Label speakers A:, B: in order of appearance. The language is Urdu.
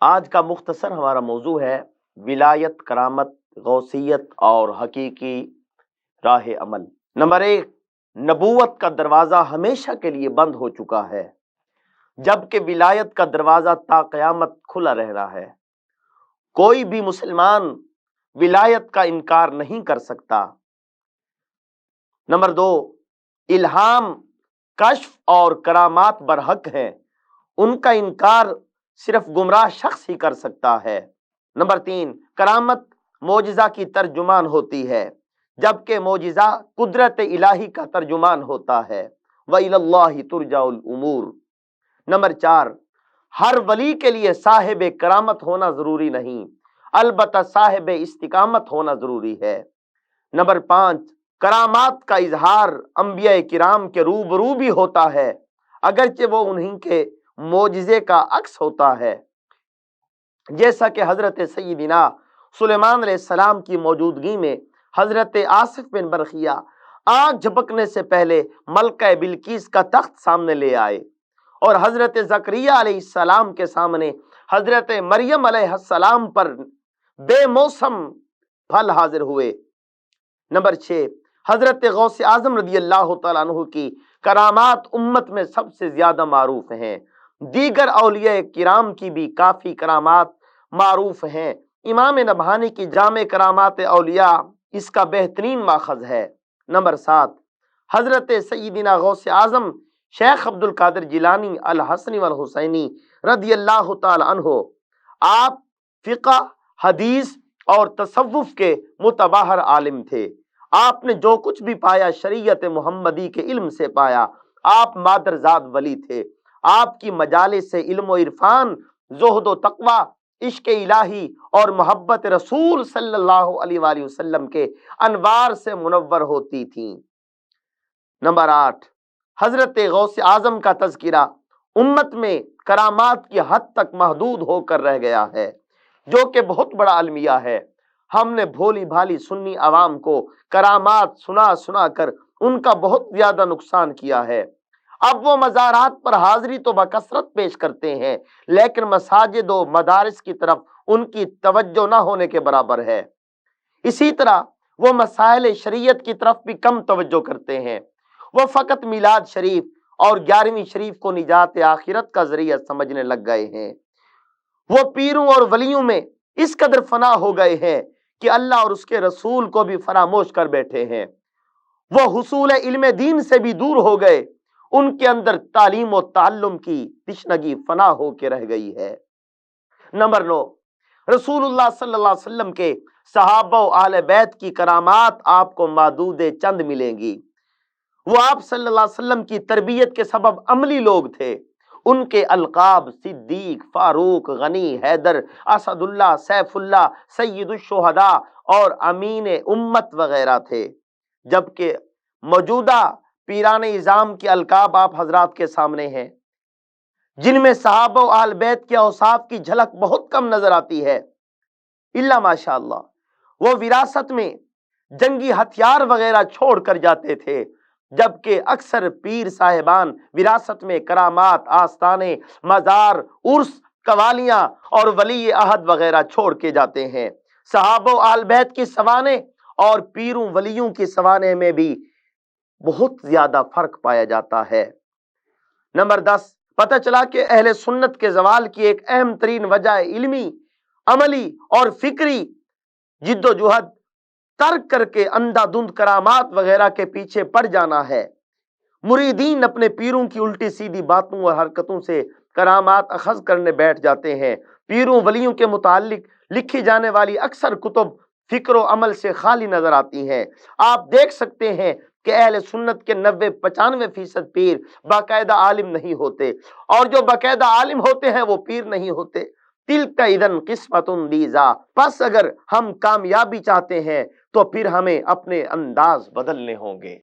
A: آج کا مختصر ہمارا موضوع ہے ولایت، کرامت، غوثیت اور حقیقی راہ عمل۔ نمبر ایک، نبوت کا دروازہ ہمیشہ کے لیے بند ہو چکا ہے، جبکہ ولایت کا دروازہ تا قیامت کھلا رہنا ہے۔ کوئی بھی مسلمان ولایت کا انکار نہیں کر سکتا۔ نمبر دو، الہام، کشف اور کرامات برحق ہیں، ان کا انکار صرف گمراہ شخص ہی کر سکتا ہے۔ نمبر تین، کرامت معجزہ کی ترجمان ہوتی ہے، جبکہ معجزہ قدرت الہی کا ترجمان ہوتا ہے۔ وَإِلَى اللَّهِ تُرْجَعُ الْأُمُورُ۔ نمبر چار، ہر ولی کے لیے صاحب کرامت ہونا ضروری نہیں، البتہ صاحب استقامت ہونا ضروری ہے۔ نمبر پانچ، کرامات کا اظہار انبیاء کرام کے روبرو بھی ہوتا ہے، اگرچہ وہ انہی کے معجزے کا عکس ہوتا ہے، جیسا کہ حضرت سیدنا سلیمان علیہ السلام کی موجودگی میں حضرت آصف بن برخیہ آنکھ جھپکنے سے پہلے ملکہ بلقیس کا تخت سامنے لے آئے، اور حضرت زکریہ علیہ السلام کے سامنے حضرت مریم علیہ السلام پر بے موسم پھل حاضر ہوئے۔ نمبر 6، حضرت غوث اعظم رضی اللہ تعالیٰ عنہ کی کرامات امت میں سب سے زیادہ معروف ہیں۔ دیگر اولیاء کرام کی بھی کافی کرامات معروف ہیں۔ امام نبہانی کی جامع کرامات اولیاء اس کا بہترین ماخذ ہے۔ نمبر 7، حضرت سیدنا غوث اعظم شیخ عبد القادر جیلانی الحسنی والحسینی رضی اللہ تعالی عنہ، آپ فقہ، حدیث اور تصوف کے متبحر عالم تھے۔ آپ نے جو کچھ بھی پایا شریعت محمدی کے علم سے پایا۔ آپ مادرزاد ولی تھے۔ آپ کی مجالس سے علم و عرفان، زہد و تقوی، عشق الہی اور محبت رسول صلی اللہ علیہ وآلہ وسلم کے انوار سے منور ہوتی تھیں۔ نمبر 8، حضرت غوث اعظم کا تذکرہ امت میں کرامات کی حد تک محدود ہو کر رہ گیا ہے، جو کہ بہت بڑا المیہ ہے۔ ہم نے بھولی بھالی سنی عوام کو کرامات سنا سنا کر ان کا بہت زیادہ نقصان کیا ہے۔ اب وہ مزارات پر حاضری تو بکثرت پیش کرتے ہیں، لیکن مساجد و مدارس کی طرف ان کی توجہ نہ ہونے کے برابر ہے۔ اسی طرح وہ مسائل شریعت کی طرف بھی کم توجہ کرتے ہیں۔ وہ فقط میلاد شریف اور 11ویں شریف کو نجات آخرت کا ذریعہ سمجھنے لگ گئے ہیں۔ وہ پیروں اور ولیوں میں اس قدر فنا ہو گئے ہیں کہ اللہ اور اس کے رسول کو بھی فراموش کر بیٹھے ہیں۔ وہ حصول علم دین سے بھی دور ہو گئے، ان کے اندر تعلیم و تعلم کی تشنگی فنا ہو کے رہ گئی ہے۔ نمبر 9، رسول اللہ صلی اللہ علیہ وسلم کے صحابہ و اہل بیت کی کرامات آپ کو معدود چند ملیں گی۔ وہ آپ صلی اللہ علیہ وسلم کی تربیت کے سبب عملی لوگ تھے۔ ان کے القاب صدیق، فاروق، غنی، حیدر، اسد اللہ، سیف اللہ، سید الشہداء اور امین امت وغیرہ تھے، جبکہ موجودہ پیران اعظام کے القاب آپ حضرات کے سامنے ہیں، جن میں صحابہ و اہل بیت کے اوصاف کی جھلک بہت کم نظر آتی ہے، الا ماشاء اللہ۔ وہ وراثت میں جنگی ہتھیار وغیرہ چھوڑ کر جاتے تھے، جبکہ اکثر پیر صاحبان وراثت میں کرامات، آستانے، مزار، عرس، قوالیاں اور ولی عہد وغیرہ چھوڑ کے جاتے ہیں۔ صحابہ و اہل بیت کی سوانح اور پیروں ولیوں کی سوانح میں بھی بہت زیادہ فرق پایا جاتا ہے۔ نمبر 10، پتہ چلا کہ اہل سنت کے زوال کی ایک اہم ترین وجہ علمی، عملی اور فکری جد و جہد ترک کر کے اندھا دھند کرامات وغیرہ کے پیچھے پڑ جانا ہے۔ مریدین اپنے پیروں کی الٹی سیدھی باتوں اور حرکتوں سے کرامات اخذ کرنے بیٹھ جاتے ہیں۔ پیروں ولیوں کے متعلق لکھی جانے والی اکثر کتب فکر و عمل سے خالی نظر آتی ہیں۔ آپ دیکھ سکتے ہیں کہ اہل سنت کے 90-95% پیر باقاعدہ عالم نہیں ہوتے، اور جو باقاعدہ عالم ہوتے ہیں وہ پیر نہیں ہوتے۔ تلک اذن قسمۃ ضیزیٰ۔ پس اگر ہم کامیابی چاہتے ہیں تو پھر ہمیں اپنے انداز بدلنے ہوں گے۔